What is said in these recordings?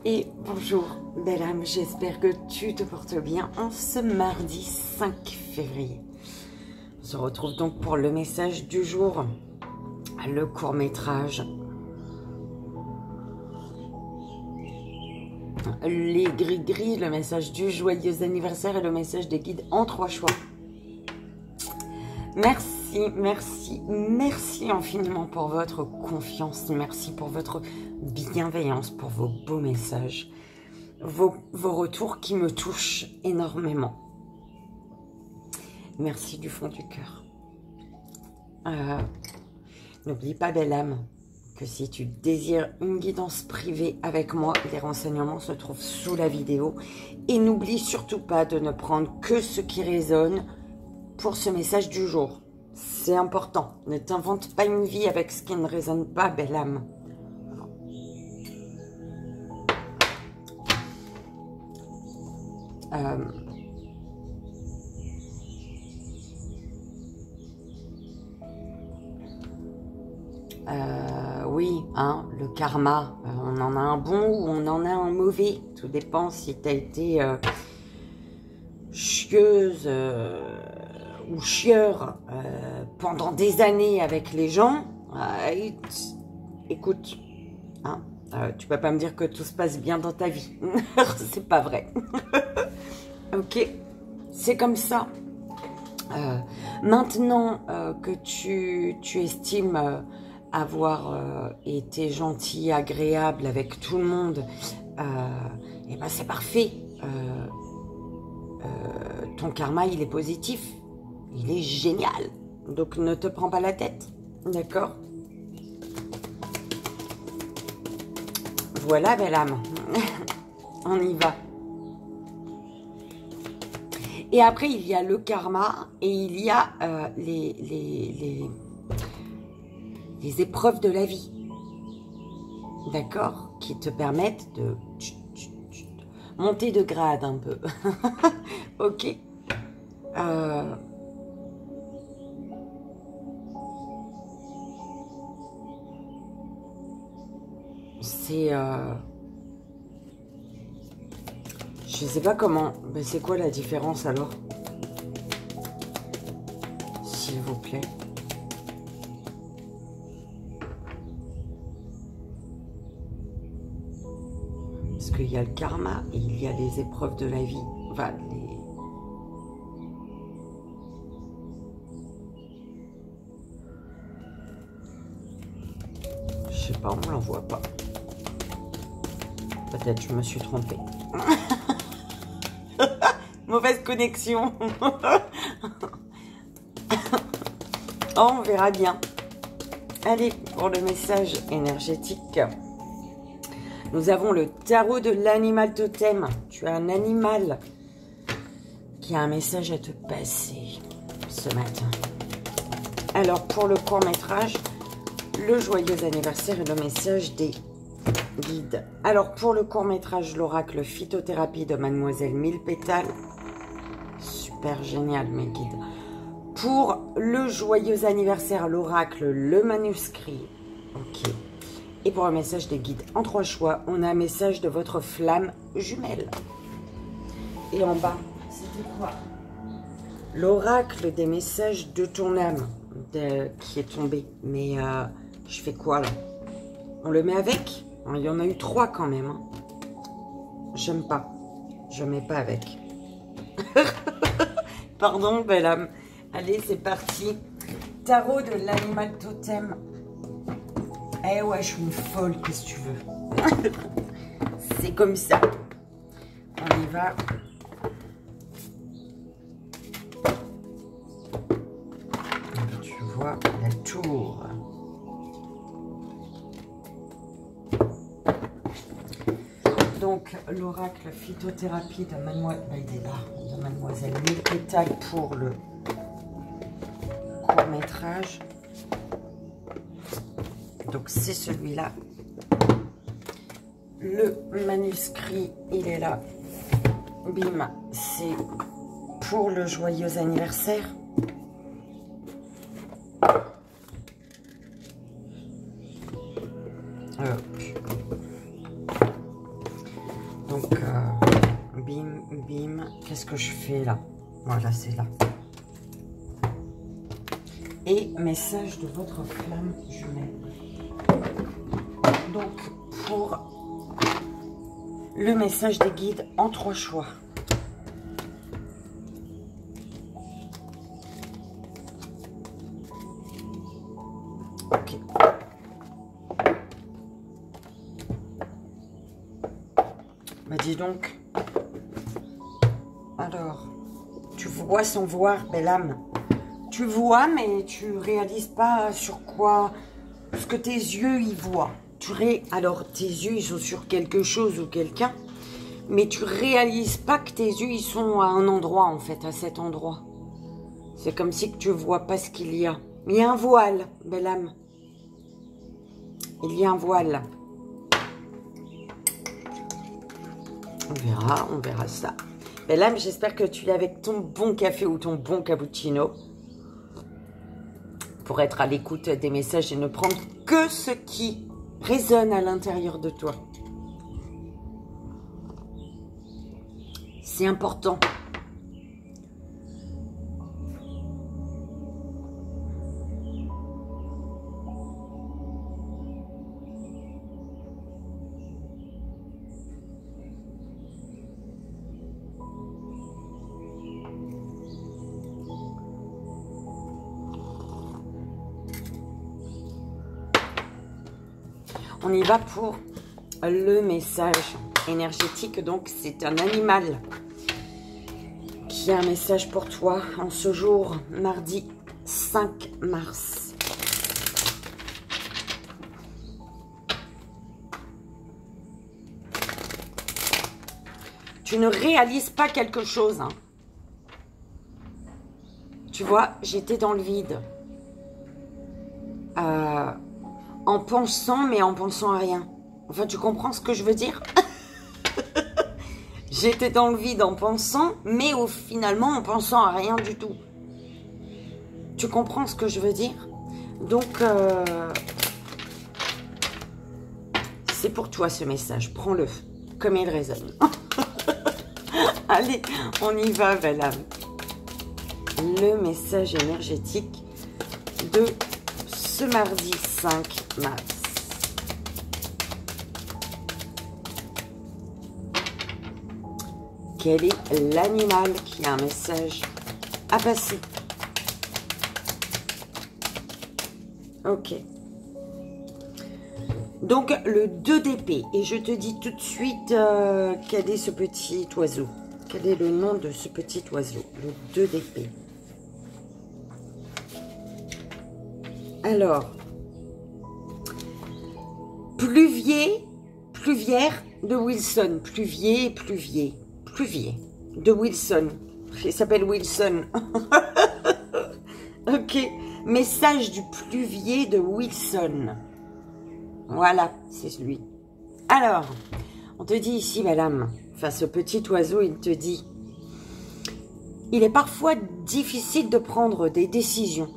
Et bonjour belle âme, j'espère que tu te portes bien en ce mardi 5 février. On se retrouve donc pour le message du jour, le court-métrage, les gris-gris, le message du joyeux anniversaire et le message des guides en 3 choix. Merci, merci, merci infiniment pour votre confiance, merci pour votre bienveillance, pour vos beaux messages, vos retours qui me touchent énormément. Merci du fond du cœur. N'oublie pas, belle âme, que si tu désires une guidance privée avec moi, les renseignements se trouvent sous la vidéo. Et n'oublie surtout pas de ne prendre que ce qui résonne pour ce message du jour. C'est important. Ne t'invente pas une vie avec ce qui ne résonne pas, belle âme. Oui, hein, le karma, on en a un bon ou on en a un mauvais. Tout dépend si tu as été chieuse ou chieur pendant des années avec les gens. Écoute, hein, tu peux pas me dire que tout se passe bien dans ta vie. C'est pas vrai. Ok, c'est comme ça. Maintenant que tu estimes avoir été gentil, agréable avec tout le monde, et ben c'est parfait. Ton karma, il est positif. Il est génial. Donc, ne te prends pas la tête. D'accord? Voilà, belle âme. On y va. Et après, il y a le karma et il y a les épreuves de la vie. D'accord? Qui te permettent de monter de grade un peu. Ok? C'est... je sais pas comment... Ben, c'est quoi la différence alors? S'il vous plaît. Parce qu'il y a le karma et il y a les épreuves de la vie. Enfin, je sais pas, on l'en voit pas. Peut-être je me suis trompée. Mauvaise connexion. Oh, on verra bien. Allez, pour le message énergétique, nous avons le tarot de l'animal totem. Tu as un animal qui a un message à te passer ce matin. Alors, pour le court-métrage, le joyeux anniversaire et le message des guides. Alors, pour le court-métrage, l'oracle phytothérapie de Mademoiselle Mille Pétales. Super génial, mes guides. Pour le joyeux anniversaire, l'oracle, le manuscrit. Ok. Et pour un message des guides en 3 choix, on a un message de votre flamme jumelle. Et en bas, c'était quoi? L'oracle des messages de ton âme qui est tombé. Mais je fais quoi là? On le met avec? Il y en a eu 3 quand même. Hein. J'aime pas. Je mets pas avec. Pardon, belle âme. Allez, c'est parti. Tarot de l'animal totem. Eh ouais, je suis une folle, qu'est-ce que tu veux? C'est comme ça. On y va. Tu vois la tour. Donc, l'oracle phytothérapie de Mademoiselle Mille Pétales pour le court-métrage. Donc, c'est celui-là. Le manuscrit, il est là. Bim, c'est pour le joyeux anniversaire. Donc, bim, bim. Qu'est-ce que je fais là? Voilà, c'est là. Et message de votre flamme jumelle. Donc, pour le message des guides en 3 choix. Ok. Bah dis donc. Alors, tu vois sans voir, belle âme. Tu vois, mais tu réalises pas sur quoi, ce que tes yeux y voient. Alors, tes yeux, ils sont sur quelque chose ou quelqu'un, mais tu réalises pas que tes yeux, ils sont à un endroit, en fait, à cet endroit. C'est comme si que tu vois pas ce qu'il y a. Mais il y a un voile, belle âme. Il y a un voile. On verra ça. Belle âme, j'espère que tu es avec ton bon café ou ton bon cappuccino pour être à l'écoute des messages et ne prendre que ce qui résonne à l'intérieur de toi. C'est important. On y va pour le message énergétique. Donc, c'est un animal qui a un message pour toi en ce jour, mardi 5 mars. Tu ne réalises pas quelque chose. Hein. Tu vois, j'étais dans le vide. En pensant, mais en pensant à rien. Enfin, tu comprends ce que je veux dire? J'étais dans le vide en pensant, mais finalement en pensant à rien du tout. Tu comprends ce que je veux dire? Donc, c'est pour toi ce message. Prends-le comme il résonne. Allez, on y va, belle âme. Le message énergétique de ce mardi 5 mars. Quel est l'animal qui a un message à passer? Ok. Donc, le 2 d'épée. Et je te dis tout de suite quel est ce petit oiseau. Quel est le nom de ce petit oiseau? Le 2 d'épée. Alors, pluvière de Wilson. Pluvier de Wilson. Il s'appelle Wilson. Ok. Message du pluvier de Wilson. Voilà, c'est lui. Alors, on te dit ici, madame, enfin ce petit oiseau, il te dit, il est parfois difficile de prendre des décisions.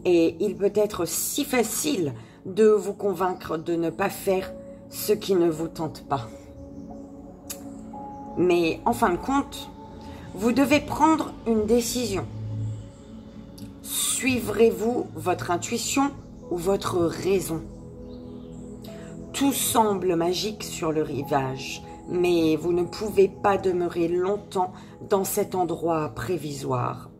Et il peut être si facile de vous convaincre de ne pas faire ce qui ne vous tente pas. Mais en fin de compte, vous devez prendre une décision. Suivrez-vous votre intuition ou votre raison? Tout semble magique sur le rivage, mais vous ne pouvez pas demeurer longtemps dans cet endroit provisoire.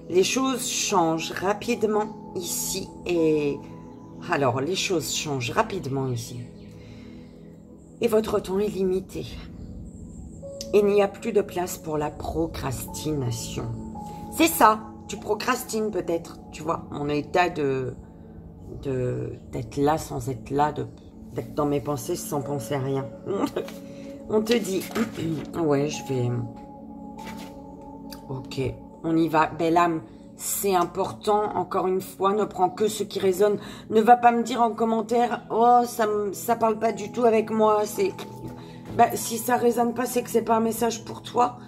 Les choses changent rapidement ici et... Alors, les choses changent rapidement ici. Et votre temps est limité. Il n'y a plus de place pour la procrastination. C'est ça, tu procrastines peut-être, tu vois, mon état d'être là sans être là, d'être dans mes pensées sans penser à rien. On te dit, ouais, je vais... Ok, on y va, belle âme, c'est important, encore une fois, ne prends que ce qui résonne. Ne va pas me dire en commentaire, oh, ça parle pas du tout avec moi, c'est... Bah, si ça résonne pas, c'est que c'est pas un message pour toi.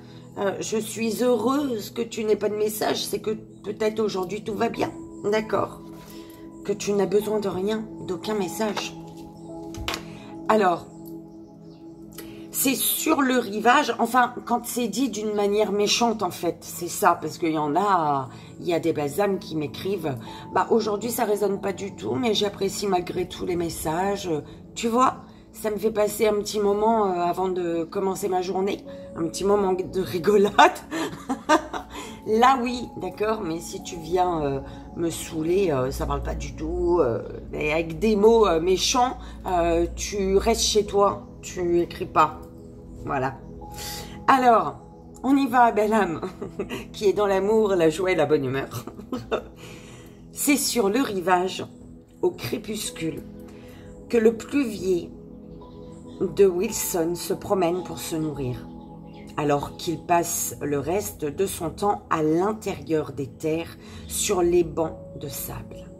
Je suis heureuse que tu n'aies pas de message, c'est que peut-être aujourd'hui tout va bien, d'accord? Que tu n'as besoin de rien, d'aucun message. Alors, c'est sur le rivage, enfin, quand c'est dit d'une manière méchante, en fait, c'est ça, parce qu'il y en a, il y a des belles âmes qui m'écrivent, bah, aujourd'hui, ça résonne pas du tout, mais j'apprécie malgré tout les messages, tu vois, ça me fait passer un petit moment avant de commencer ma journée, un petit moment de rigolade, là, oui, d'accord, mais si tu viens me saouler, ça parle pas du tout, et avec des mots méchants, tu restes chez toi, tu écris pas. Voilà. Alors, on y va, belle âme, qui est dans l'amour, la joie et la bonne humeur. C'est sur le rivage, au crépuscule, que le pluvier de Wilson se promène pour se nourrir, alors qu'il passe le reste de son temps à l'intérieur des terres, sur les bancs de sable.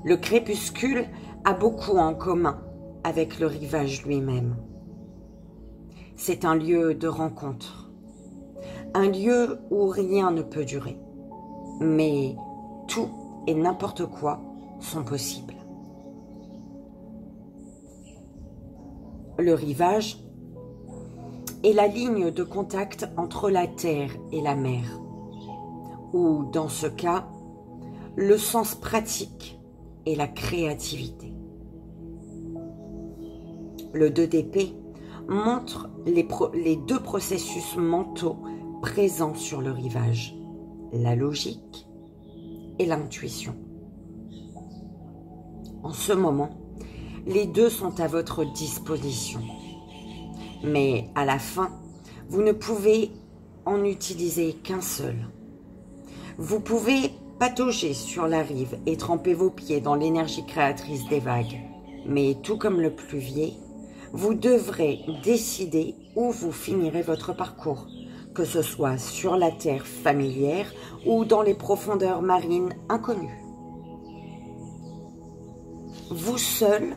Le crépuscule a beaucoup en commun avec le rivage lui-même. C'est un lieu de rencontre, un lieu où rien ne peut durer, mais tout et n'importe quoi sont possibles. Le rivage est la ligne de contact entre la terre et la mer, ou dans ce cas, le sens pratique et la créativité. Le 2 d'épée montre les deux processus mentaux présents sur le rivage, la logique et l'intuition. En ce moment, les deux sont à votre disposition. Mais à la fin, vous ne pouvez en utiliser qu'un seul. Vous pouvez patauger sur la rive et tremper vos pieds dans l'énergie créatrice des vagues. Mais tout comme le pluvier, vous devrez décider où vous finirez votre parcours, que ce soit sur la terre familière ou dans les profondeurs marines inconnues. Vous seul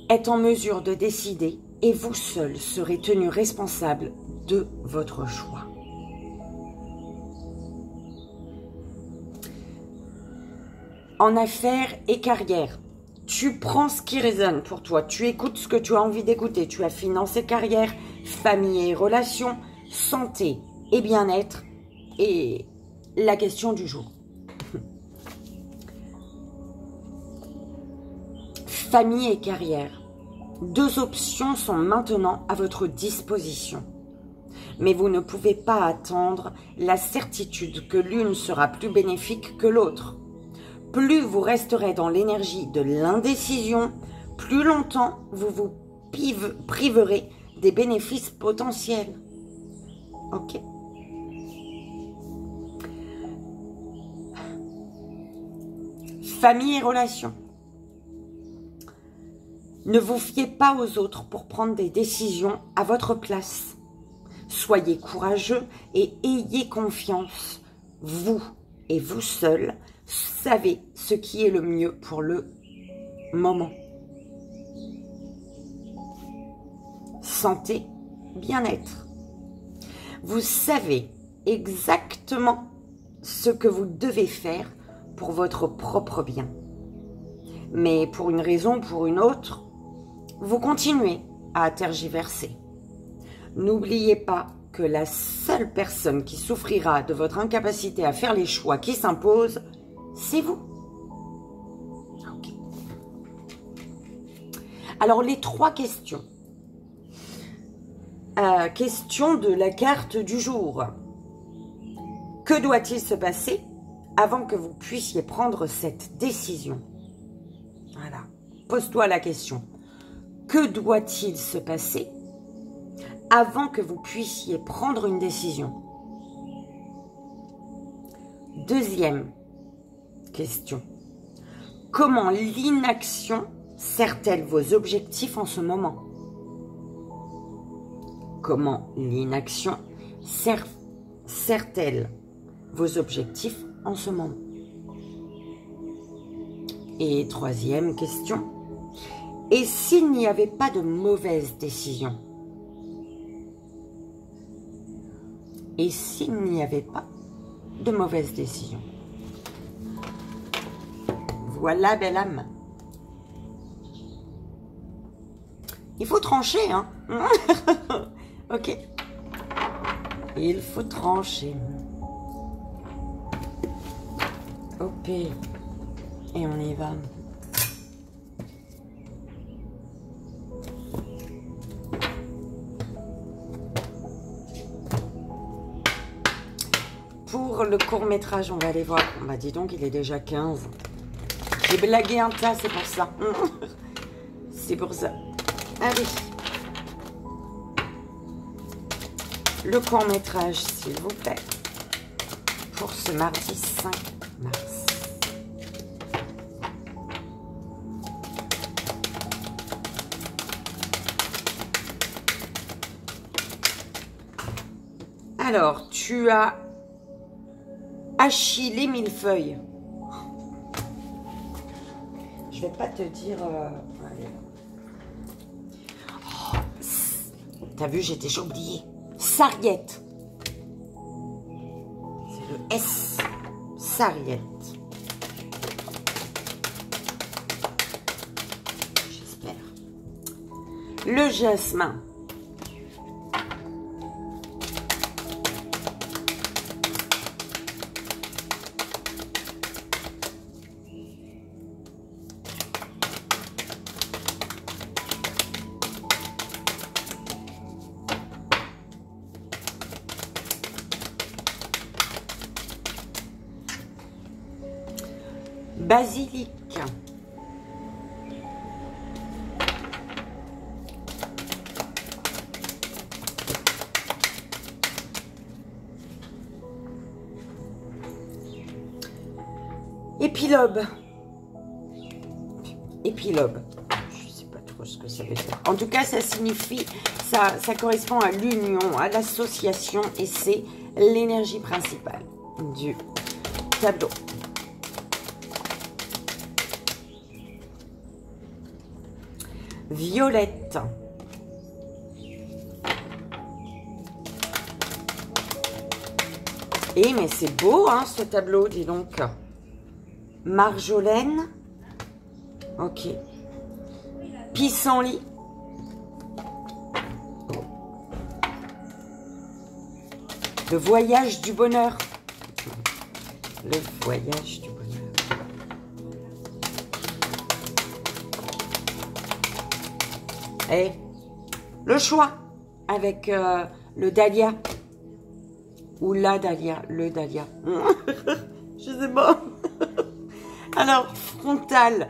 êtes en mesure de décider et vous seul serez tenu responsable de votre choix. En affaires et carrière, tu prends ce qui résonne pour toi, tu écoutes ce que tu as envie d'écouter, tu as finances et carrière, famille et relations, santé et bien-être et la question du jour. Famille et carrière. Deux options sont maintenant à votre disposition. Mais vous ne pouvez pas attendre la certitude que l'une sera plus bénéfique que l'autre. Plus vous resterez dans l'énergie de l'indécision, plus longtemps vous vous priverez des bénéfices potentiels. Ok. Famille et relations. Ne vous fiez pas aux autres pour prendre des décisions à votre place. Soyez courageux et ayez confiance. Vous et vous seul savez ce qui est le mieux pour le moment. Santé, bien-être. Vous savez exactement ce que vous devez faire pour votre propre bien. Mais pour une raison ou pour une autre, vous continuez à tergiverser. N'oubliez pas que la seule personne qui souffrira de votre incapacité à faire les choix qui s'imposent, c'est vous. Ok. Alors, les trois questions. Question de la carte du jour. Que doit-il se passer avant que vous puissiez prendre cette décision? Voilà. Pose-toi la question. Que doit-il se passer avant que vous puissiez prendre une décision? Deuxième question. Comment l'inaction sert-elle vos objectifs en ce moment? Comment l'inaction sert-elle vos objectifs en ce moment? Et troisième question. Et s'il n'y avait pas de mauvaise décision? Et s'il n'y avait pas de mauvaise décision? Voilà, belle âme. Il faut trancher, hein. Ok. Il faut trancher. Ok. Et on y va. Pour le court-métrage, on va aller voir. Bah dis donc, il est déjà 15. J'ai blagué un tas, c'est pour ça. C'est pour ça. Allez. Le court-métrage, s'il vous plaît. Pour ce mardi 5 mars. Alors, tu as Achille millefeuille. Je vais pas te dire... Oh, t'as vu, j'ai déjà oublié. Sarriette. C'est le S. Sarriette. J'espère. Le jasmin. Basilic. Épilobe. Épilobe. Je ne sais pas trop ce que ça veut dire. En tout cas, ça signifie, ça correspond à l'union, à l'association, et c'est l'énergie principale du tableau. Violette. Eh, mais c'est beau, hein, ce tableau, dis donc. Marjolaine. Ok. Pissenlit. Le voyage du bonheur. Le voyage du bonheur. Et le choix avec le dahlia. Ou la dahlia. Le dahlia. Je sais pas. Alors, frontal.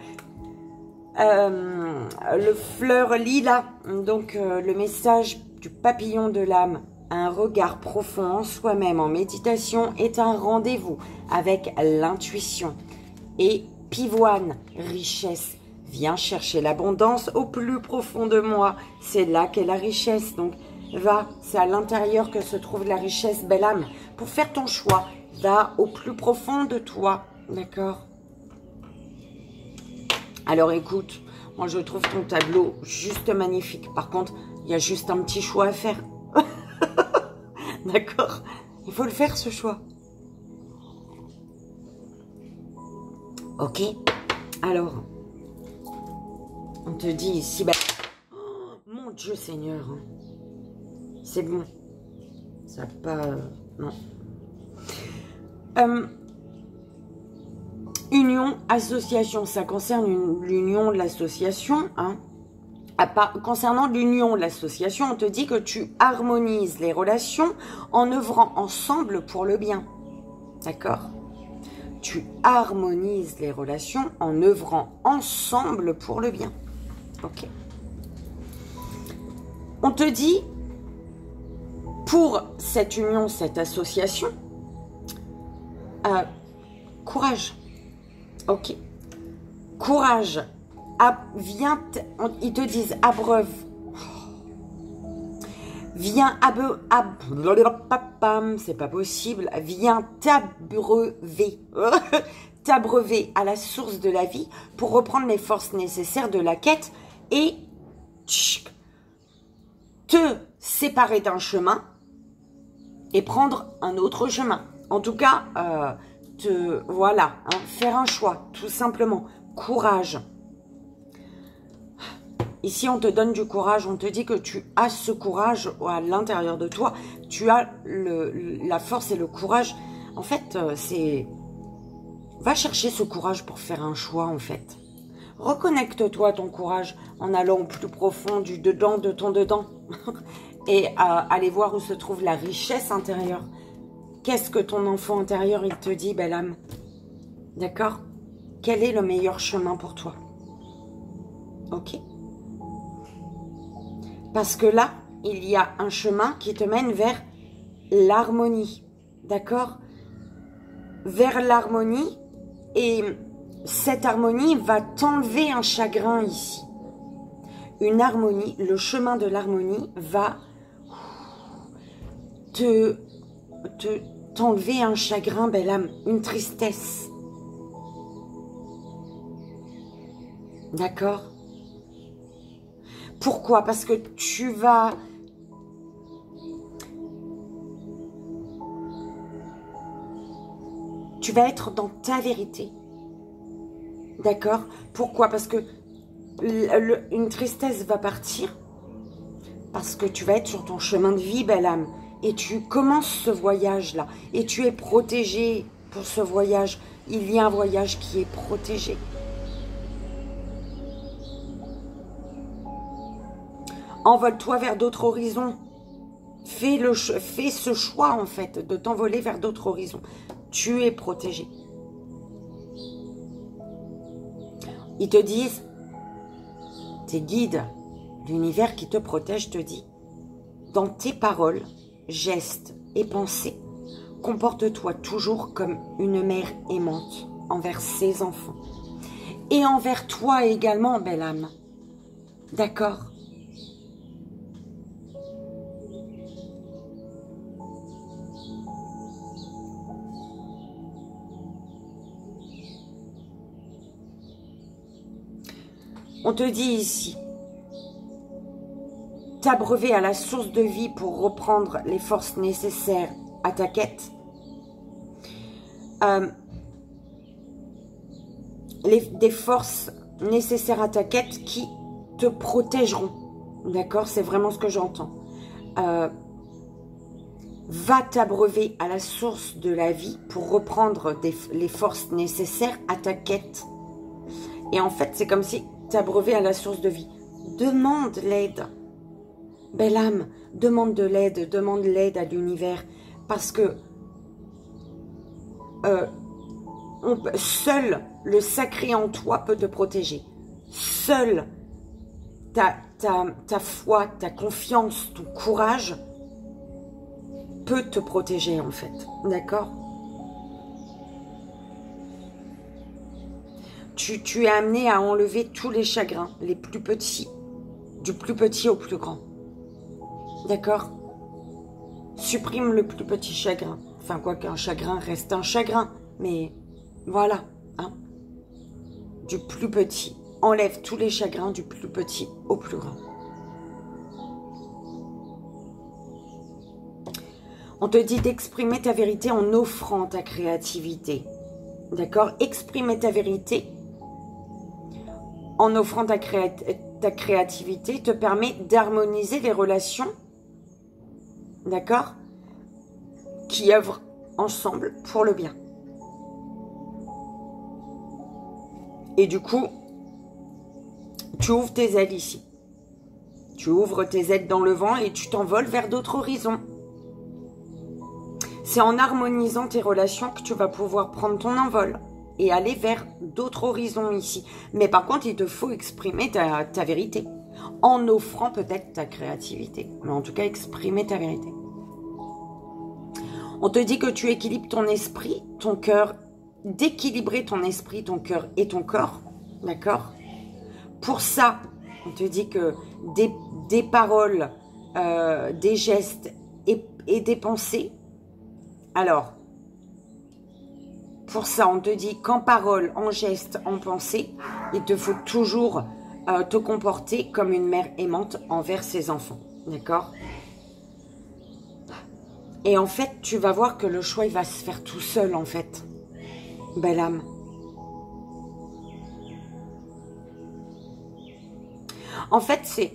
Le fleur lilas. Donc, le message du papillon de l'âme. Un regard profond en soi-même en méditation est un rendez-vous avec l'intuition. Et pivoine, richesse. Viens chercher l'abondance au plus profond de moi. C'est là qu'est la richesse. Donc, va, c'est à l'intérieur que se trouve la richesse, belle âme. Pour faire ton choix, va au plus profond de toi. D'accord? Alors, écoute, moi, je trouve ton tableau juste magnifique. Par contre, il y a juste un petit choix à faire. D'accord? Il faut le faire, ce choix. Ok? Alors... on te dit ici, bah... oh, mon Dieu Seigneur, c'est bon, ça n'a pas, non. Union, association, ça concerne l'union, l'association, hein. Concernant l'union, l'association, on te dit que tu harmonises les relations en œuvrant ensemble pour le bien, d'accord? Tu harmonises les relations en œuvrant ensemble pour le bien. Ok. On te dit, pour cette union, cette association, courage. Ok. Courage. Viens, ils te disent abreuve. Viens c'est pas possible. Viens t'abreuver. T'abreuver à la source de la vie pour reprendre les forces nécessaires de la quête et te séparer d'un chemin et prendre un autre chemin. En tout cas, voilà, hein, faire un choix, tout simplement. Courage. Ici, on te donne du courage. On te dit que tu as ce courage à l'intérieur de toi. Tu as la force et le courage. En fait, c'est... Va chercher ce courage pour faire un choix, en fait. Reconnecte-toi à ton courage en allant au plus profond du dedans de ton dedans. Et aller voir où se trouve la richesse intérieure. Qu'est-ce que ton enfant intérieur, il te dit, belle âme? D'accord? Quel est le meilleur chemin pour toi? Ok? Parce que là, il y a un chemin qui te mène vers l'harmonie. D'accord? Vers l'harmonie. Et cette harmonie va t'enlever un chagrin ici. Une harmonie, le chemin de l'harmonie va t'enlever un chagrin, belle âme, une tristesse. D'accord? Pourquoi? Parce que tu vas... Tu vas être dans ta vérité. D'accord? Pourquoi? Parce que une tristesse va partir. Parce que tu vas être sur ton chemin de vie, belle âme. Et tu commences ce voyage-là. Et tu es protégé pour ce voyage. Il y a un voyage qui est protégé. Envole-toi vers d'autres horizons. Fais ce choix, en fait, de t'envoler vers d'autres horizons. Tu es protégé. Ils te disent, tes guides, l'univers qui te protège te dit, dans tes paroles, gestes et pensées, comporte-toi toujours comme une mère aimante envers ses enfants. Et envers toi également, belle âme. D'accord? On te dit ici, t'abreuver à la source de vie pour reprendre les forces nécessaires à ta quête. Des forces nécessaires à ta quête qui te protégeront. D'accord? C'est vraiment ce que j'entends. Va t'abreuver à la source de la vie pour reprendre les forces nécessaires à ta quête. Et en fait, c'est comme si t'abreuver à la source de vie. Demande l'aide. Belle âme, demande l'aide à l'univers. Parce que seul le sacré en toi peut te protéger. Seul ta foi, ta confiance, ton courage peut te protéger en fait. D'accord? Tu es amené à enlever tous les chagrins, les plus petits, du plus petit au plus grand. D'accord? Supprime le plus petit chagrin. Enfin, quoi qu'un chagrin reste un chagrin. Mais voilà. Hein? Du plus petit. Enlève tous les chagrins du plus petit au plus grand. On te dit d'exprimer ta vérité en offrant ta créativité. D'accord? Exprimer ta vérité en offrant ta créativité te permet d'harmoniser les relations, d'accord, qui œuvrent ensemble pour le bien. Et du coup, tu ouvres tes ailes ici. Tu ouvres tes ailes dans le vent et tu t'envoles vers d'autres horizons. C'est en harmonisant tes relations que tu vas pouvoir prendre ton envol et aller vers d'autres horizons ici. Mais par contre, il te faut exprimer ta vérité. En offrant peut-être ta créativité. Mais en tout cas, exprimer ta vérité. On te dit que tu équilibres ton esprit, ton cœur, d'équilibrer ton esprit, ton cœur et ton corps. D'accord? Pour ça, on te dit que des paroles, des gestes et des pensées. Alors, pour ça, on te dit qu'en parole, en geste, en pensée, il te faut toujours te comporter comme une mère aimante envers ses enfants. D'accord? Et en fait, tu vas voir que le choix, il va se faire tout seul, en fait. Belle âme. En fait, c'est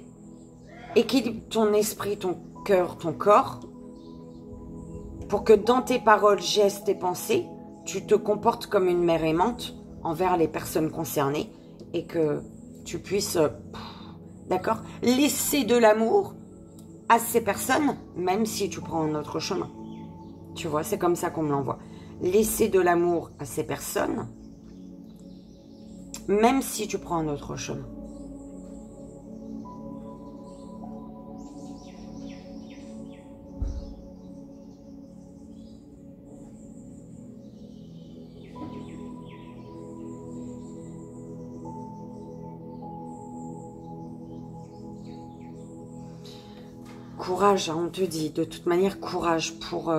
équilibre ton esprit, ton cœur, ton corps, pour que dans tes paroles, gestes et pensées, tu te comportes comme une mère aimante envers les personnes concernées et que tu puisses, d'accord, laisser de l'amour à ces personnes, même si tu prends un autre chemin. Tu vois, c'est comme ça qu'on me l'envoie. Laisser de l'amour à ces personnes, même si tu prends un autre chemin. Courage, hein, on te dit, de toute manière, courage pour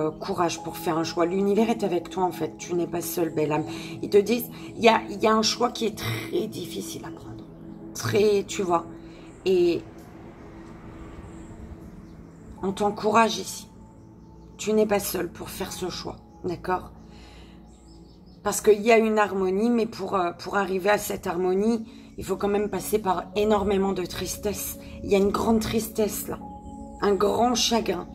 faire un choix. L'univers est avec toi, en fait. Tu n'es pas seule, belle âme. Ils te disent, il y a un choix qui est très difficile à prendre. Très, tu vois. Et on t'encourage ici. Tu n'es pas seule pour faire ce choix, d'accord? Parce qu'il y a une harmonie, mais pour arriver à cette harmonie, il faut quand même passer par énormément de tristesse. Il y a une grande tristesse, là. Un grand chagrin.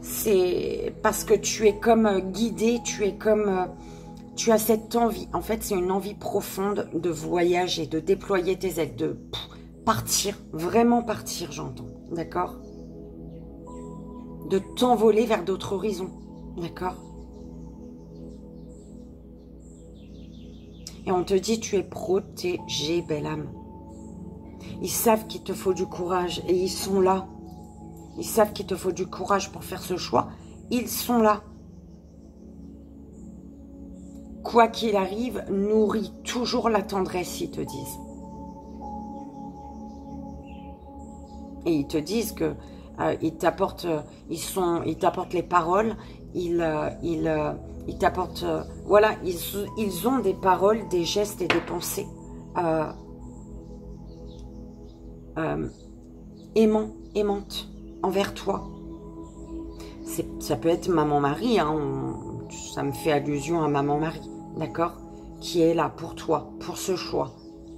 C'est parce que tu es comme guidé, tu es comme... tu as cette envie. En fait, c'est une envie profonde de voyager, de déployer tes ailes, de partir, vraiment partir, j'entends. D'accord? De t'envoler vers d'autres horizons. D'accord? Et on te dit, tu es protégé, belle âme. Ils savent qu'il te faut du courage et ils sont là. Ils savent qu'il te faut du courage pour faire ce choix. Ils sont là. Quoi qu'il arrive, nourris toujours la tendresse, ils te disent. Et ils te disent que ils t'apportent les paroles, ils t'apportent, voilà, ils ont des paroles, des gestes et des pensées aimantes envers toi. Ça peut être maman-mari, hein, ça me fait allusion à maman-mari, d'accord? Qui est là pour toi, pour ce choix.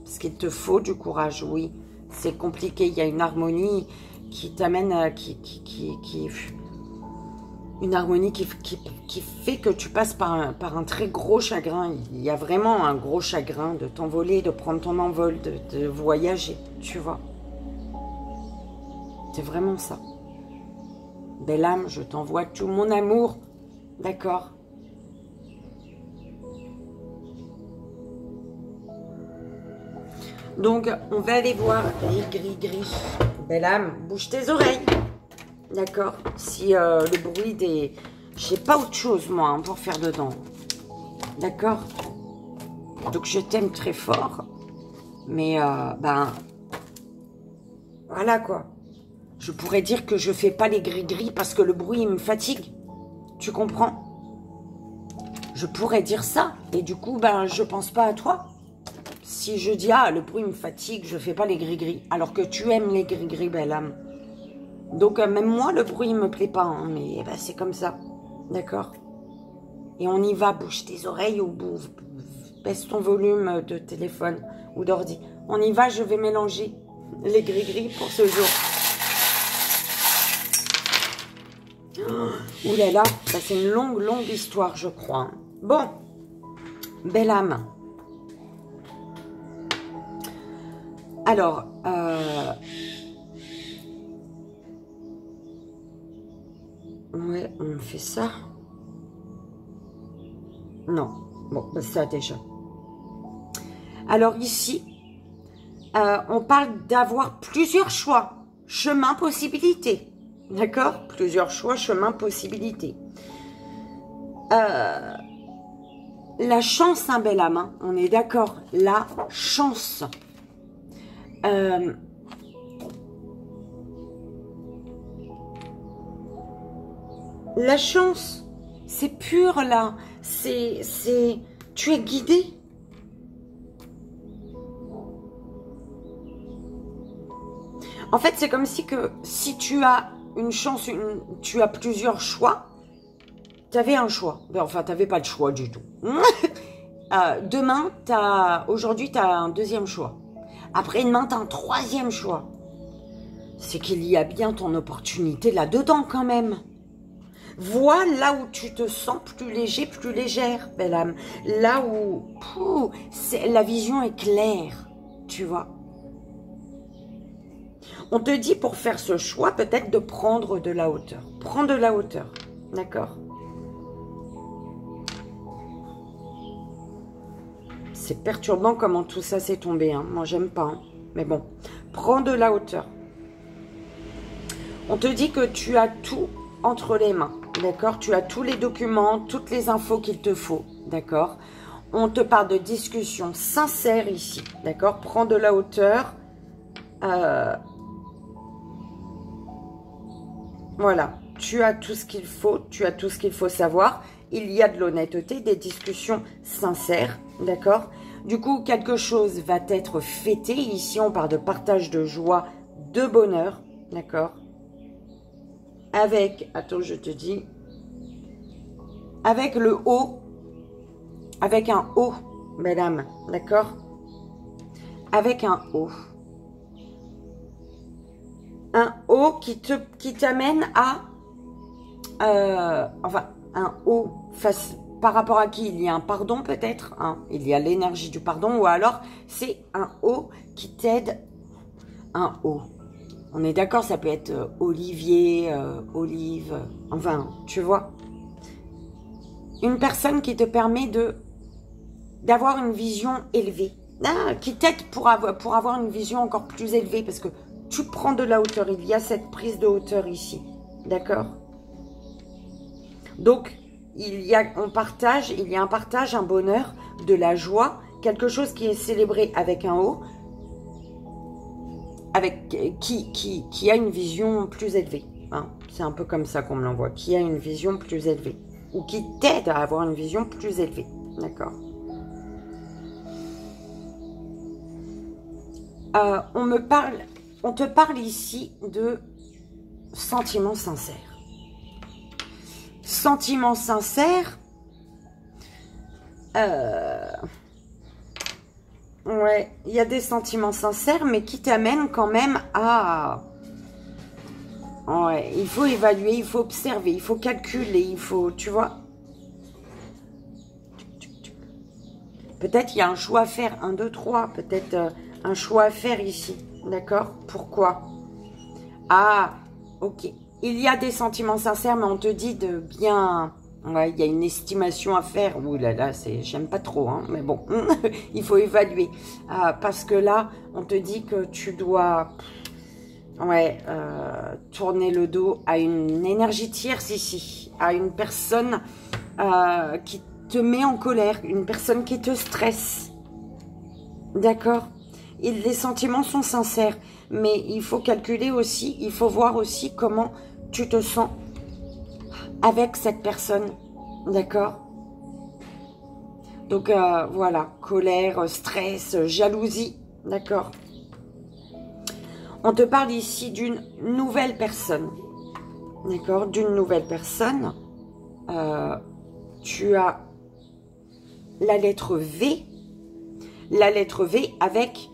Parce qu'il te faut du courage, oui. C'est compliqué, il y a une harmonie qui t'amène, une harmonie qui fait que tu passes par un très gros chagrin. Il y a vraiment un gros chagrin de t'envoler, de prendre ton envol, de voyager, tu vois. C'est vraiment ça. Belle âme, je t'envoie tout mon amour, d'accord? Donc, on va aller voir les gris-gris. Belle âme, bouge tes oreilles. D'accord? Si le bruit des... J'ai pas autre chose, moi, hein, pour faire dedans. D'accord? Donc, je t'aime très fort. Mais, voilà, quoi. Je pourrais dire que je fais pas les gris-gris parce que le bruit, il me fatigue. Tu comprends? Je pourrais dire ça. Et du coup, je pense pas à toi. Si je dis, ah, le bruit me fatigue, je fais pas les gris-gris. Alors que tu aimes les gris-gris, belle âme. Donc, même moi, le bruit me plaît pas. Hein, mais c'est comme ça. D'accord? Et on y va. Bouge tes oreilles ou baisse ton volume de téléphone ou d'ordi. On y va, je vais mélanger les gris-gris pour ce jour. Ouh là là, c'est une longue histoire, je crois. Bon, belle âme. Alors, ouais, on fait ça. Non, bon, ça déjà. Alors ici, on parle d'avoir plusieurs choix, chemin, possibilités. D'accord? Plusieurs choix, chemin, possibilités. La chance, hein, belle âme, hein, on est d'accord. La chance. La chance, c'est pur là. Tu es guidé. En fait, c'est comme si tu as une chance, tu as plusieurs choix, tu avais un choix. Enfin, tu n'avais pas le choix du tout. Demain, aujourd'hui, tu as un deuxième choix. Après-demain, tu as un troisième choix. C'est qu'il y a bien ton opportunité là-dedans quand même. Vois là où tu te sens plus léger, plus légère, belle âme. Là où la vision est claire, tu vois. On te dit pour faire ce choix, peut-être de prendre de la hauteur. Prends de la hauteur, d'accord? C'est perturbant comment tout ça s'est tombé. Hein. Moi, j'aime pas. Hein. Mais bon, prends de la hauteur. On te dit que tu as tout entre les mains. D'accord? Tu as tous les documents, toutes les infos qu'il te faut. D'accord? On te parle de discussion sincère ici. D'accord? Prends de la hauteur. Voilà. Tu as tout ce qu'il faut. Tu as tout ce qu'il faut savoir. Il y a de l'honnêteté, des discussions sincères. D'accord? Du coup, quelque chose va être fêté. Ici, on parle de partage de joie, de bonheur. D'accord? Avec, attends, je te dis, avec le haut, avec un haut, mesdames, d'accord? Avec un haut. Un haut qui t'amène à, enfin, un haut face, par rapport à qui il y a un pardon peut-être, hein, il y a l'énergie du pardon, ou alors c'est un haut qui t'aide, un haut. On est d'accord, ça peut être Olivier, Olive, enfin, tu vois. Une personne qui te permet d'avoir une vision élevée. Qui t'aide pour avoir une vision encore plus élevée, parce que tu prends de la hauteur. Il y a cette prise de hauteur ici. D'accord? Donc, il y a un partage, un bonheur, de la joie, quelque chose qui est célébré avec un haut, avec qui a une vision plus élevée. Hein. C'est un peu comme ça qu'on me l'envoie. Qui a une vision plus élevée. Ou qui t'aide à avoir une vision plus élevée. D'accord. On te parle ici de sentiments sincères. Sentiments sincères. Ouais, il y a des sentiments sincères, mais qui t'amènent quand même à... Ouais, il faut évaluer, il faut observer, il faut calculer, il faut... Tu vois? Peut-être il y a un choix à faire, 1, 2, 3. Peut-être un choix à faire ici. D'accord? Pourquoi? Ah, ok. Il y a des sentiments sincères, mais on te dit de bien... Ouais, il y a une estimation à faire. Ouh là là, j'aime pas trop, hein, mais bon, il faut évaluer. Parce que là, on te dit que tu dois tourner le dos à une énergie tierce ici, à une personne qui te met en colère, une personne qui te stresse. D'accord? Les sentiments sont sincères, mais il faut calculer aussi, il faut voir aussi comment tu te sens avec cette personne, d'accord? Donc, voilà, colère, stress, jalousie, d'accord? On te parle ici d'une nouvelle personne, d'accord? D'une nouvelle personne. Tu as la lettre V avec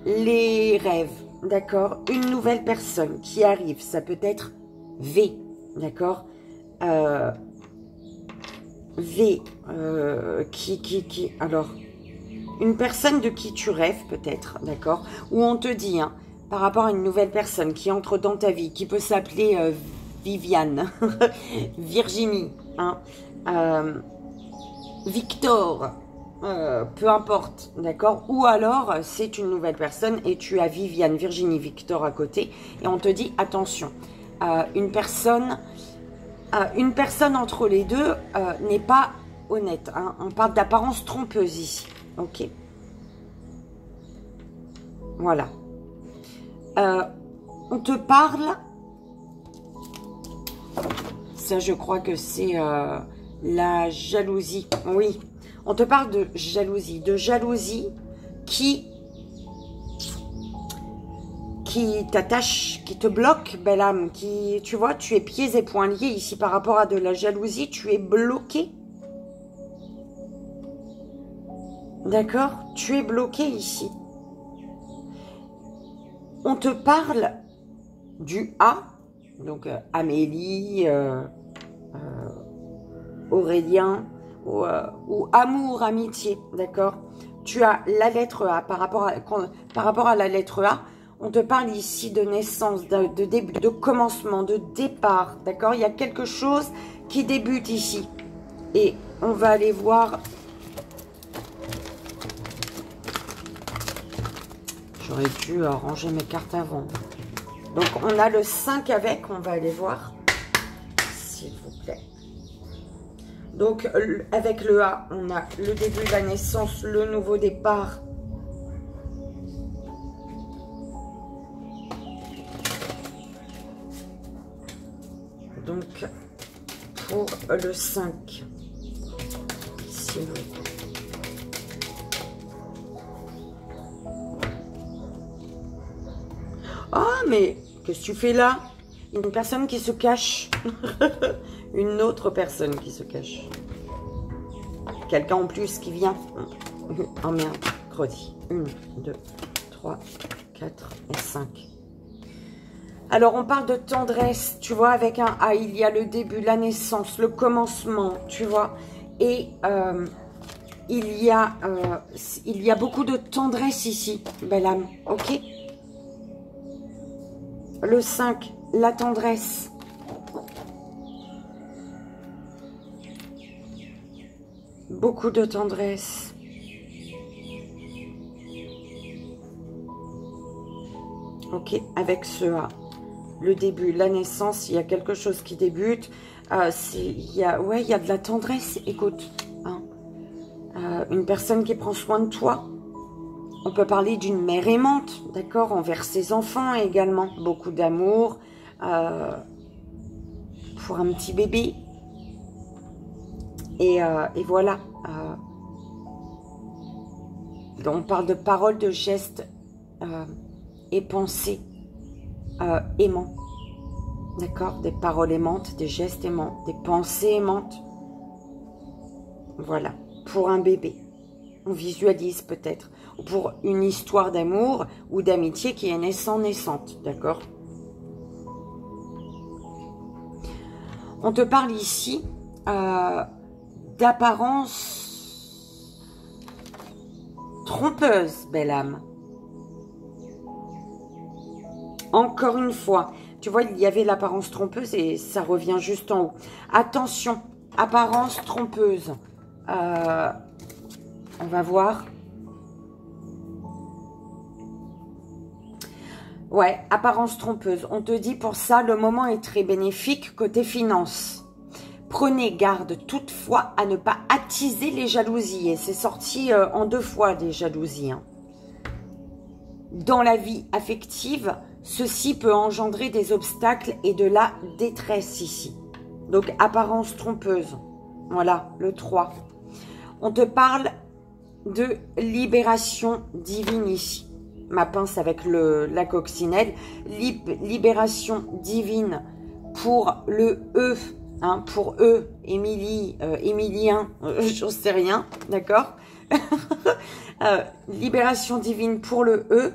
les rêves, d'accord? Une nouvelle personne qui arrive, ça peut être V. D'accord? V, alors, une personne de qui tu rêves peut-être, d'accord? Ou on te dit, hein, par rapport à une nouvelle personne qui entre dans ta vie, qui peut s'appeler Viviane, Virginie, hein, Victor, peu importe, d'accord? Ou alors, c'est une nouvelle personne et tu as Viviane, Virginie, Victor à côté et on te dit, attention, une personne entre les deux n'est pas honnête. Hein. On parle d'apparence trompeuse ici. Ok. Voilà. On te parle... Ça, je crois que c'est la jalousie. Oui. On te parle de jalousie. De jalousie qui qui t'attache, qui te bloque, belle âme, qui, tu vois, tu es pieds et poings liés ici par rapport à de la jalousie, tu es bloqué. D'accord? Tu es bloqué ici. On te parle du A, donc Amélie, Aurélien, ou amour, amitié, d'accord? Tu as la lettre A. Par rapport à la lettre A, on te parle ici de naissance, de début, de commencement, de départ, d'accord? Il y a quelque chose qui débute ici. Et on va aller voir... J'aurais dû ranger mes cartes avant. Donc, on a le 5 avec, on va aller voir, s'il vous plaît. Donc, avec le A, on a le début de la naissance, le nouveau départ. Donc, pour le 5, s'il vous plaît. Ah, mais qu'est-ce que tu fais là? Une personne qui se cache. Une autre personne qui se cache. Quelqu'un en plus qui vient. Oh merde, credi. 1, 2, 3, 4 et 5. Alors, on parle de tendresse, tu vois, avec un A. Il y a le début, la naissance, le commencement, tu vois. Et il y a beaucoup de tendresse ici, belle âme, ok? Le 5, la tendresse. Beaucoup de tendresse. Ok, avec ce A. Le début, la naissance, il y a quelque chose qui débute. Il y a de la tendresse, écoute. Hein. Une personne qui prend soin de toi. On peut parler d'une mère aimante, d'accord, envers ses enfants également. Beaucoup d'amour pour un petit bébé. Et voilà. On parle de paroles, de gestes et pensées aimants. D'accord? Des paroles aimantes, des gestes aimants, des pensées aimantes. Voilà. Pour un bébé. On visualise peut-être. Ou pour une histoire d'amour ou d'amitié qui est naissante. D'accord? On te parle ici d'apparence trompeuse, belle âme. Encore une fois, tu vois, il y avait l'apparence trompeuse et ça revient juste en haut. Attention, apparence trompeuse. On va voir. Ouais, apparence trompeuse. On te dit pour ça, le moment est très bénéfique côté finance. Prenez garde toutefois à ne pas attiser les jalousies. Et c'est sorti en 2 fois des jalousies. Hein. Dans la vie affective, ceci peut engendrer des obstacles et de la détresse ici. Donc, apparence trompeuse. Voilà, le 3. On te parle de libération divine ici. Ma pince avec la coccinelle. Libération divine pour le E. Hein, pour eux, Émilie, Émilien, j'en sais rien, d'accord. Libération divine pour le E.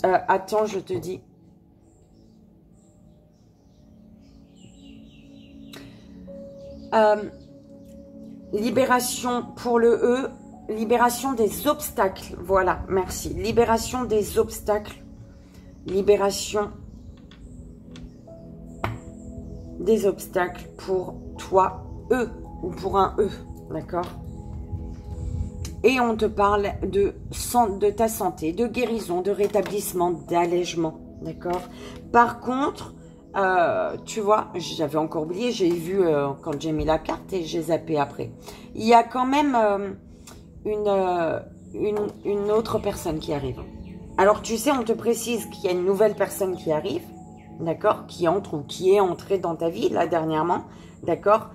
Attends, je te dis. Libération pour le E. Libération des obstacles. Voilà, merci. Libération des obstacles. Libération des obstacles pour toi, E, ou pour un E, d'accord? Et on te parle de ta santé, de guérison, de rétablissement, d'allègement, d'accord? Par contre, tu vois, j'avais encore oublié, j'ai vu quand j'ai mis la carte et j'ai zappé après. Il y a quand même une autre personne qui arrive. Alors, tu sais, on te précise qu'il y a une nouvelle personne qui arrive, d'accord, qui entre ou qui est entrée dans ta vie, là, dernièrement, d'accord.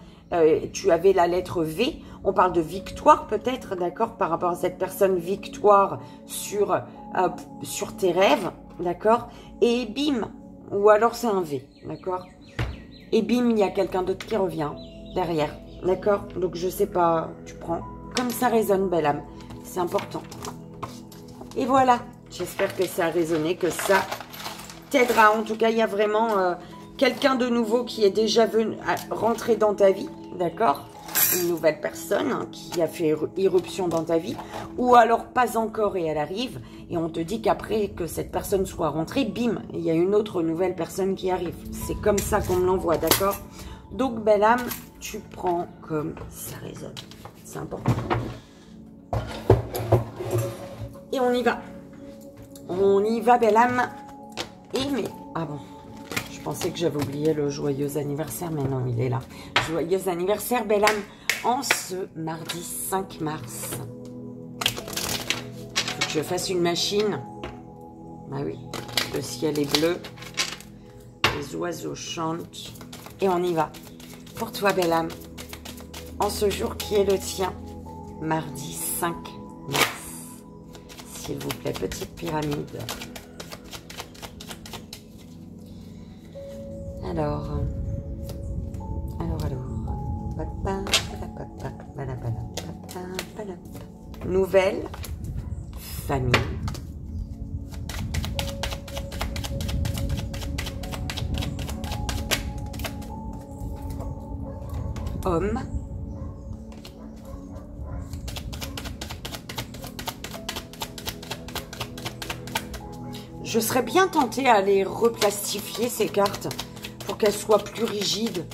Tu avais la lettre V, on parle de victoire peut-être, d'accord, par rapport à cette personne, victoire sur sur tes rêves, d'accord? Et bim, ou alors c'est un V, d'accord? Et bim, il y a quelqu'un d'autre qui revient derrière, d'accord? Donc je sais pas, tu prends comme ça résonne, belle âme, c'est important. Et voilà, j'espère que ça a résonné, que ça t'aidera. En tout cas, il y a vraiment quelqu'un de nouveau qui est déjà venu rentrer dans ta vie, d'accord? Une nouvelle personne hein, qui a fait irruption dans ta vie, ou alors pas encore et elle arrive, et on te dit qu'après que cette personne soit rentrée, bim, il y a une autre nouvelle personne qui arrive. C'est comme ça qu'on me l'envoie, d'accord? Donc, belle âme, tu prends comme ça résonne. C'est important. Et on y va. On y va, belle âme. Et mais... Ah bon, je pensais que j'avais oublié le joyeux anniversaire, mais non, il est là. Joyeux anniversaire, belle âme, en ce mardi 5 mars. Faut que je fasse une machine. Bah oui, le ciel est bleu. Les oiseaux chantent. Et on y va. Pour toi, belle âme, en ce jour qui est le tien, mardi 5 mars. S'il vous plaît, petite pyramide. Alors. Nouvelle famille. Homme. Je serais bien tentée à les replastifier, ces cartes, pour qu'elles soient plus rigides.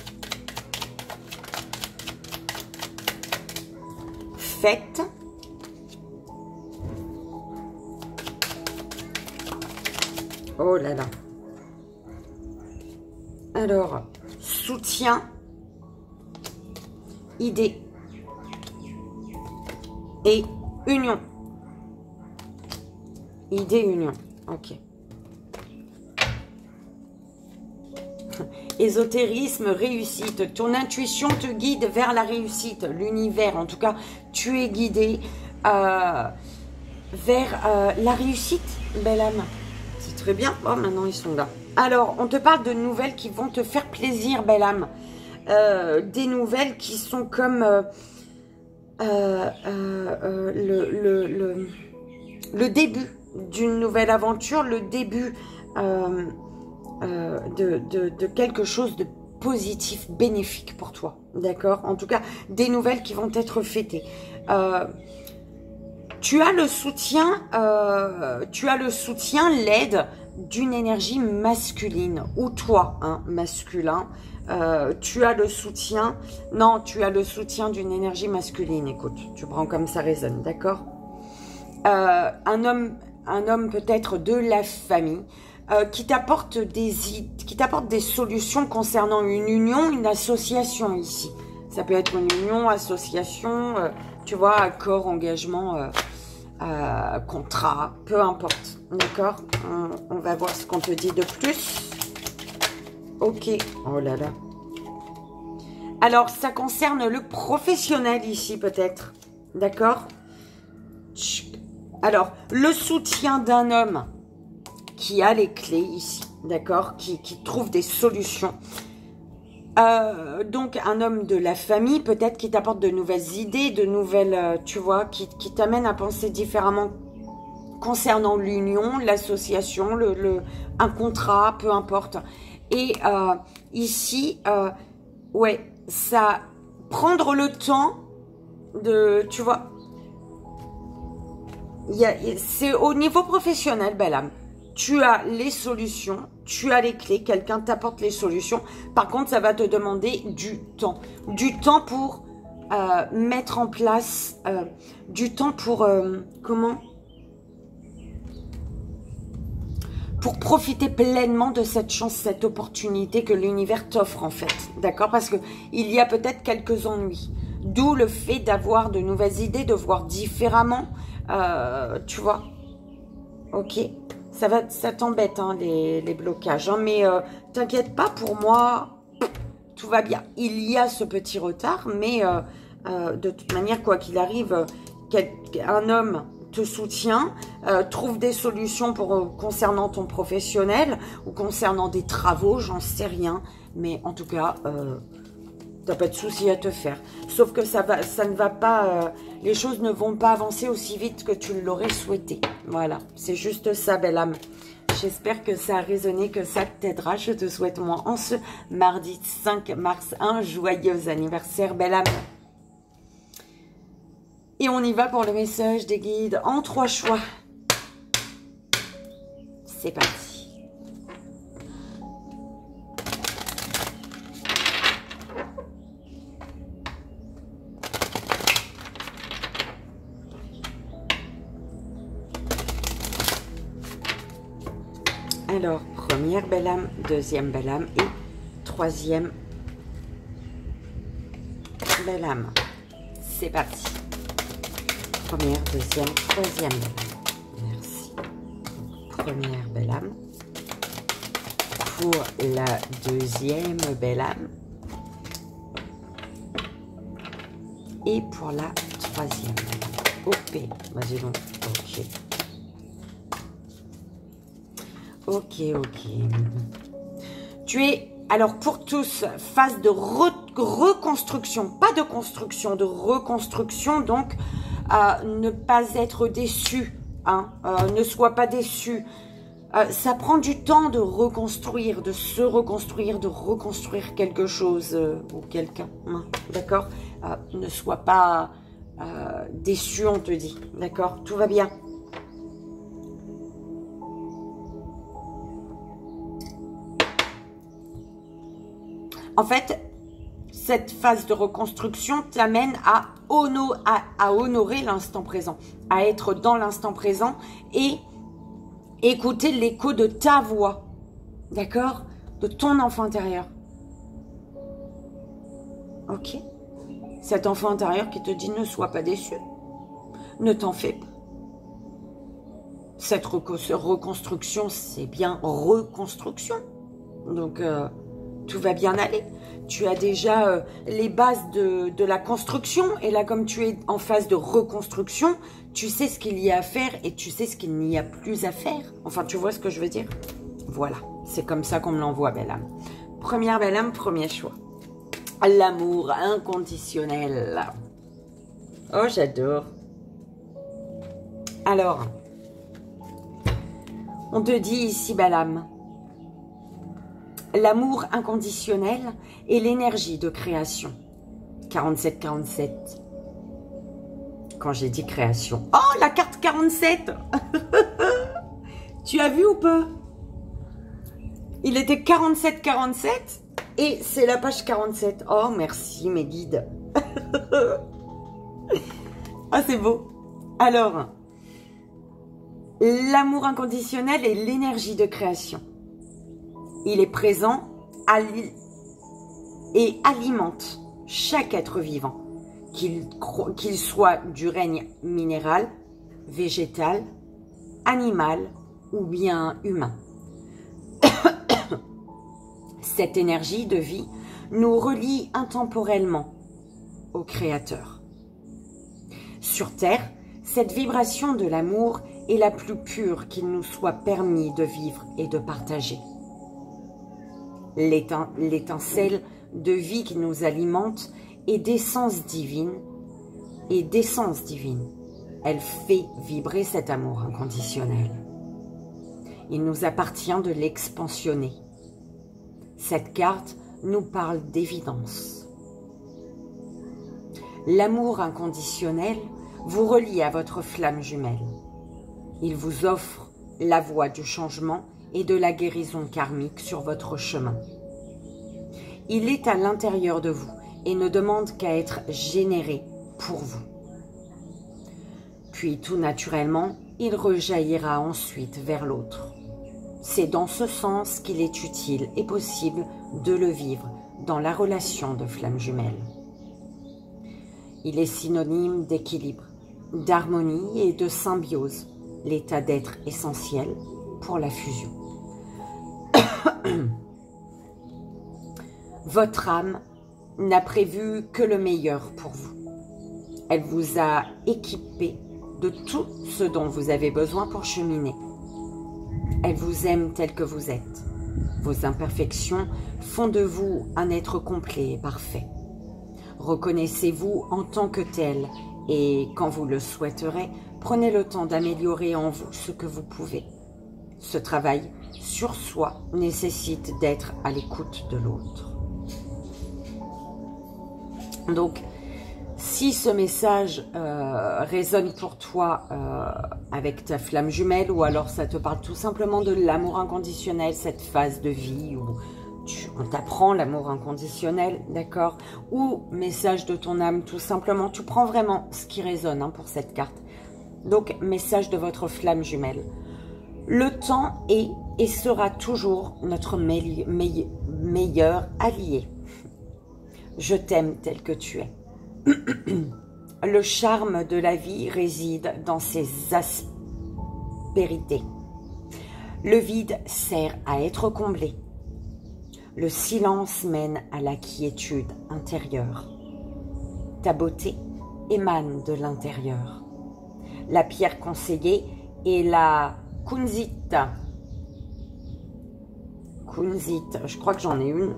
Fête. Oh là là. Alors, soutien. Idée. Et union. Idée, union. Ok. Ésotérisme, réussite. Ton intuition te guide vers la réussite. L'univers, en tout cas, tu es guidé vers la réussite, belle âme. C'est très bien. Oh, maintenant, ils sont là. Alors, on te parle de nouvelles qui vont te faire plaisir, belle âme. Des nouvelles qui sont comme le début d'une nouvelle aventure, le début de quelque chose de positif, bénéfique pour toi, d'accord? En tout cas, des nouvelles qui vont être fêtées. Tu as le soutien, l'aide d'une énergie masculine, ou toi, hein, masculin, tu as le soutien, non, tu as le soutien d'une énergie masculine, écoute, tu prends comme ça résonne, d'accord? Un homme peut-être de la famille, qui t'apporte des solutions concernant une union, une association ici. Ça peut être une union, association, tu vois, accord, engagement, contrat, peu importe, d'accord? On va voir ce qu'on te dit de plus. Ok, oh là là. Alors, ça concerne le professionnel ici, peut-être, d'accord? Alors, le soutien d'un homme qui a les clés ici, d'accord, qui trouve des solutions. Donc, un homme de la famille, peut-être, qui t'apporte de nouvelles idées, de nouvelles, tu vois, qui t'amène à penser différemment concernant l'union, l'association, un contrat, peu importe. Et ici, ouais, ça, prendre le temps de, tu vois, c'est au niveau professionnel, belle âme. Tu as les solutions, tu as les clés, quelqu'un t'apporte les solutions. Par contre, ça va te demander du temps. Du temps pour mettre en place, du temps pour, comment ? Pour profiter pleinement de cette chance, cette opportunité que l'univers t'offre en fait. D'accord? Parce que il y a peut-être quelques ennuis. D'où le fait d'avoir de nouvelles idées, de voir différemment. Tu vois? Ok? Ça t'embête, hein, les blocages. Hein, mais t'inquiète pas, pour moi, tout va bien. Il y a ce petit retard, mais de toute manière, quoi qu'il arrive, un homme te soutient, trouve des solutions pour, concernant ton professionnel ou concernant des travaux, j'en sais rien. Mais en tout cas, t'as pas de souci à te faire. Sauf que ça ne va pas, les choses ne vont pas avancer aussi vite que tu l'aurais souhaité. Voilà, c'est juste ça, belle âme. J'espère que ça a résonné, que ça t'aidera. Je te souhaite, moi, en ce mardi 5 mars, un joyeux anniversaire, belle âme. Et on y va pour le message des guides en 3 choix. C'est parti. Alors, première belle âme, deuxième belle âme et troisième belle âme. C'est parti. Première, deuxième, troisième belle âme. Merci. Première belle âme. Pour la deuxième belle âme. Et pour la troisième belle âme. OP. Vas-y donc. Ok. Ok, ok. Tu es, alors pour tous, phase de reconstruction. Pas de construction, de reconstruction. Donc, ne pas être déçu. Hein, ne sois pas déçu. Ça prend du temps de reconstruire, de se reconstruire, de reconstruire quelque chose ou quelqu'un. Hein, d'accord, ne sois pas déçu, on te dit. D'accord, tout va bien. En fait, cette phase de reconstruction t'amène à honorer l'instant présent, à être dans l'instant présent et écouter l'écho de ta voix, d'accord? De ton enfant intérieur. Ok? Cet enfant intérieur qui te dit ne sois pas déçu, ne t'en fais pas. Cette reconstruction, c'est bien reconstruction. Donc, tout va bien aller. Tu as déjà les bases de la construction. Et là, comme tu es en phase de reconstruction, tu sais ce qu'il y a à faire et tu sais ce qu'il n'y a plus à faire. Enfin, tu vois ce que je veux dire? Voilà, c'est comme ça qu'on me l'envoie, belle âme. Première belle âme, premier choix. L'amour inconditionnel. Oh, j'adore. Alors, on te dit ici, belle âme, l'amour inconditionnel et l'énergie de création. 47-47. Quand j'ai dit création. Oh, la carte 47. Tu as vu ou pas? Il était 47-47 et c'est la page 47. Oh, merci mes guides. Ah, c'est beau. Alors, l'amour inconditionnel et l'énergie de création. Il est présent et alimente chaque être vivant, qu'il soit du règne minéral, végétal, animal ou bien humain. Cette énergie de vie nous relie intemporellement au Créateur. Sur Terre, cette vibration de l'amour est la plus pure qu'il nous soit permis de vivre et de partager. L'étincelle de vie qui nous alimente est d'essence divine. Elle fait vibrer cet amour inconditionnel. Il nous appartient de l'expansionner. Cette carte nous parle d'évidence. L'amour inconditionnel vous relie à votre flamme jumelle. Il vous offre la voie du changement et de la guérison karmique sur votre chemin. Il est à l'intérieur de vous et ne demande qu'à être généré pour vous. Puis tout naturellement, il rejaillira ensuite vers l'autre. C'est dans ce sens qu'il est utile et possible de le vivre dans la relation de flamme jumelle. Il est synonyme d'équilibre, d'harmonie et de symbiose, l'état d'être essentiel pour la fusion. Votre âme n'a prévu que le meilleur pour vous. Elle vous a équipé de tout ce dont vous avez besoin pour cheminer. Elle vous aime tel que vous êtes. Vos imperfections font de vous un être complet et parfait. Reconnaissez-vous en tant que tel et, quand vous le souhaiterez, prenez le temps d'améliorer en vous ce que vous pouvez. Ce travail sur soi nécessite d'être à l'écoute de l'autre. Donc, si ce message résonne pour toi avec ta flamme jumelle, ou alors ça te parle tout simplement de l'amour inconditionnel, cette phase de vie où on t'apprend l'amour inconditionnel, d'accord? Ou message de ton âme, tout simplement, tu prends vraiment ce qui résonne pour cette carte. Donc, message de votre flamme jumelle. Le temps est et sera toujours notre meilleur allié. Je t'aime tel que tu es. Le charme de la vie réside dans ses aspérités. Le vide sert à être comblé. Le silence mène à la quiétude intérieure. Ta beauté émane de l'intérieur. La pierre conseillée est la kunzite. Kunzite, je crois que j'en ai une.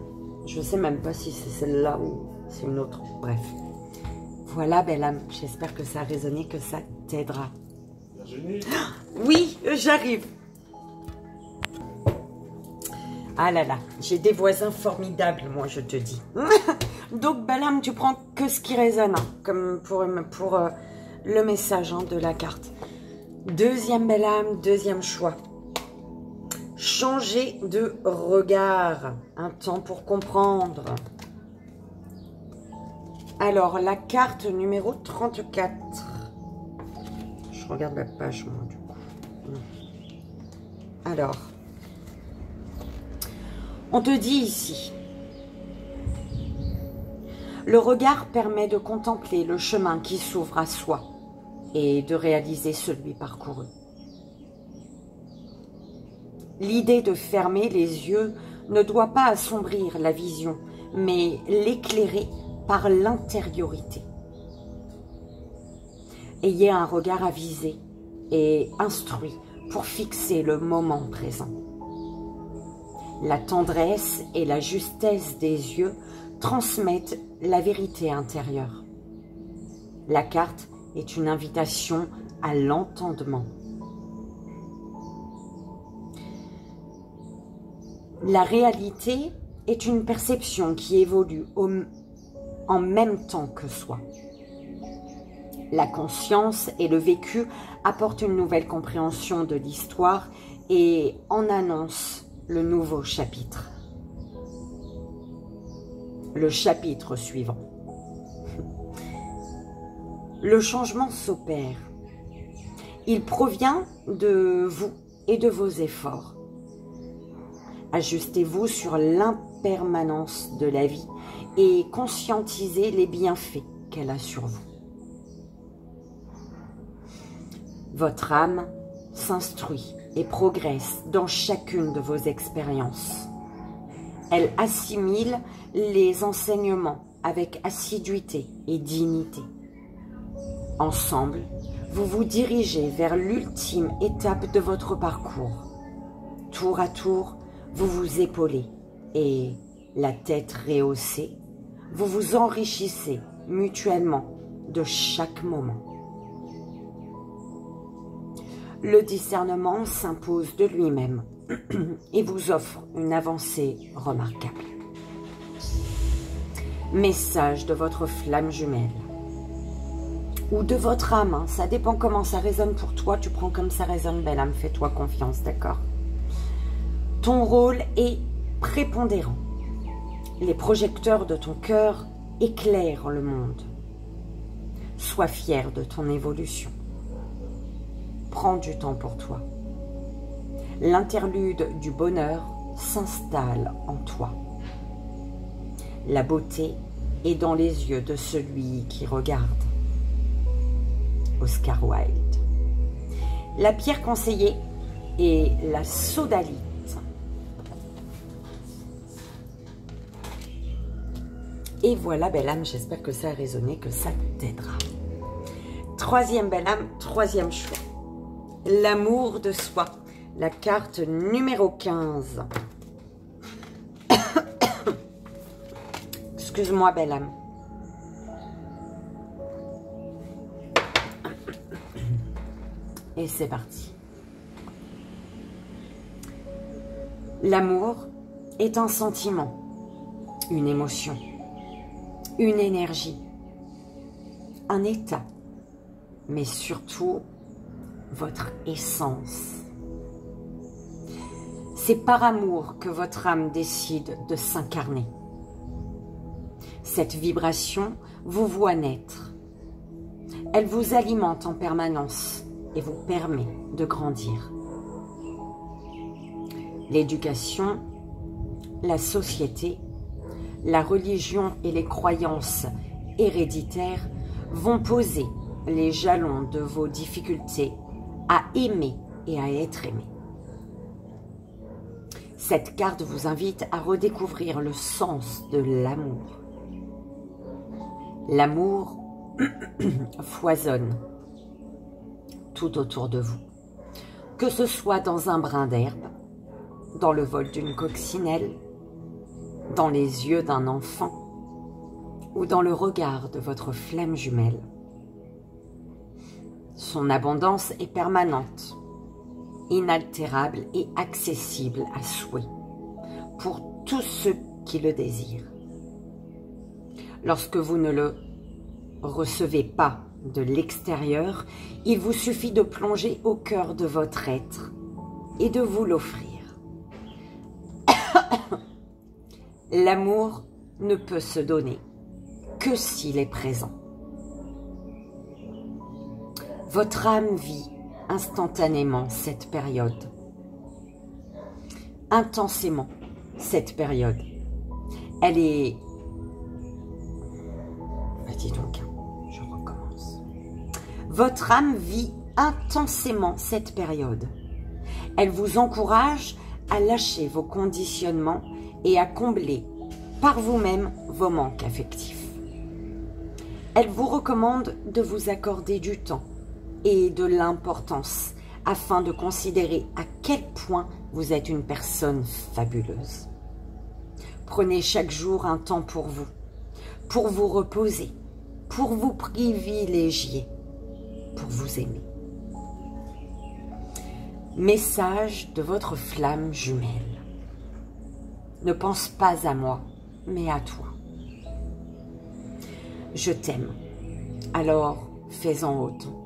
Je ne sais même pas si c'est celle-là ou c'est une autre. Bref. Voilà, belle âme. J'espère que ça a résonné, que ça t'aidera. Virginie ? Oui, j'arrive. Ah là là, j'ai des voisins formidables, moi, je te dis. Donc, belle âme, tu prends que ce qui résonne, comme pour le message de la carte. Deuxième belle âme, deuxième choix. Changer de regard. Un temps pour comprendre. Alors, la carte numéro 34. Je regarde la page, moi, du coup. Alors, on te dit ici, le regard permet de contempler le chemin qui s'ouvre à soi et de réaliser celui parcouru. L'idée de fermer les yeux ne doit pas assombrir la vision, mais l'éclairer par l'intériorité. Ayez un regard avisé et instruit pour fixer le moment présent. La tendresse et la justesse des yeux transmettent la vérité intérieure. La carte est une invitation à l'entendement. La réalité est une perception qui évolue en même temps que soi. La conscience et le vécu apportent une nouvelle compréhension de l'histoire et en annoncent le nouveau chapitre. Le chapitre suivant. Le changement s'opère. Il provient de vous et de vos efforts. Ajustez-vous sur l'impermanence de la vie et conscientisez les bienfaits qu'elle a sur vous. Votre âme s'instruit et progresse dans chacune de vos expériences. Elle assimile les enseignements avec assiduité et dignité. Ensemble, vous vous dirigez vers l'ultime étape de votre parcours. Tour à tour, vous vous épaulez et, la tête rehaussée, vous vous enrichissez mutuellement de chaque moment. Le discernement s'impose de lui-même et vous offre une avancée remarquable. Message de votre flamme jumelle ou de votre âme, ça dépend comment ça résonne pour toi, tu prends comme ça résonne, belle âme, fais-toi confiance, d'accord? Ton rôle est prépondérant. Les projecteurs de ton cœur éclairent le monde. Sois fier de ton évolution. Prends du temps pour toi. L'interlude du bonheur s'installe en toi. La beauté est dans les yeux de celui qui regarde. Oscar Wilde. La pierre conseillée est la sodalite. Et voilà, belle âme, j'espère que ça a résonné, que ça t'aidera. Troisième belle âme, troisième choix. L'amour de soi. La carte numéro 15. Excuse-moi, belle âme. Et c'est parti. L'amour est un sentiment, une émotion, une énergie, un état, mais surtout votre essence. C'est par amour que votre âme décide de s'incarner. Cette vibration vous voit naître. Elle vous alimente en permanence et vous permet de grandir. L'éducation, la société, la religion et les croyances héréditaires vont poser les jalons de vos difficultés à aimer et à être aimé. Cette carte vous invite à redécouvrir le sens de l'amour. L'amour foisonne tout autour de vous, que ce soit dans un brin d'herbe, dans le vol d'une coccinelle, dans les yeux d'un enfant ou dans le regard de votre flamme jumelle. Son abondance est permanente, inaltérable et accessible à souhait pour tous ceux qui le désirent. Lorsque vous ne le recevez pas de l'extérieur, il vous suffit de plonger au cœur de votre être et de vous l'offrir. L'amour ne peut se donner que s'il est présent. Votre âme vit instantanément cette période, intensément cette période. Elle est... Dis donc, je recommence. Votre âme vit intensément cette période. Elle vous encourage à lâcher vos conditionnements et à combler par vous-même vos manques affectifs. Elle vous recommande de vous accorder du temps et de l'importance afin de considérer à quel point vous êtes une personne fabuleuse. Prenez chaque jour un temps pour vous reposer, pour vous privilégier, pour vous aimer. Message de votre flamme jumelle. Ne pense pas à moi, mais à toi. Je t'aime, alors fais-en autant.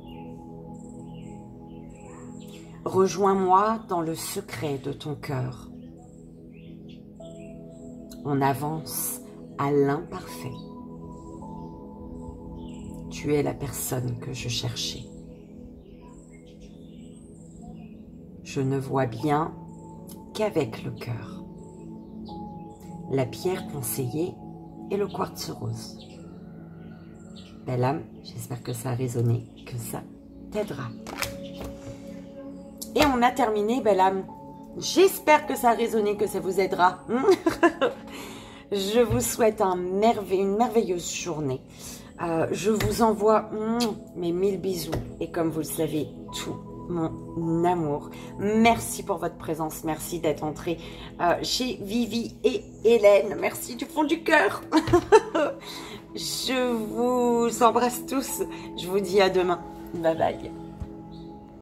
Rejoins-moi dans le secret de ton cœur. On avance à l'imparfait. Tu es la personne que je cherchais. Je ne vois bien qu'avec le cœur. La pierre conseillée est le quartz rose. Belle âme, j'espère que ça a résonné, que ça t'aidera. Et on a terminé, belle âme. J'espère que ça a résonné, que ça vous aidera. Je vous souhaite une merveilleuse journée. Je vous envoie mes 1000 bisous. Et comme vous le savez, tout mon amour. Merci pour votre présence. Merci d'être entré chez Vivi et Hélène. Merci du fond du cœur. Je vous embrasse tous. Je vous dis à demain. Bye bye.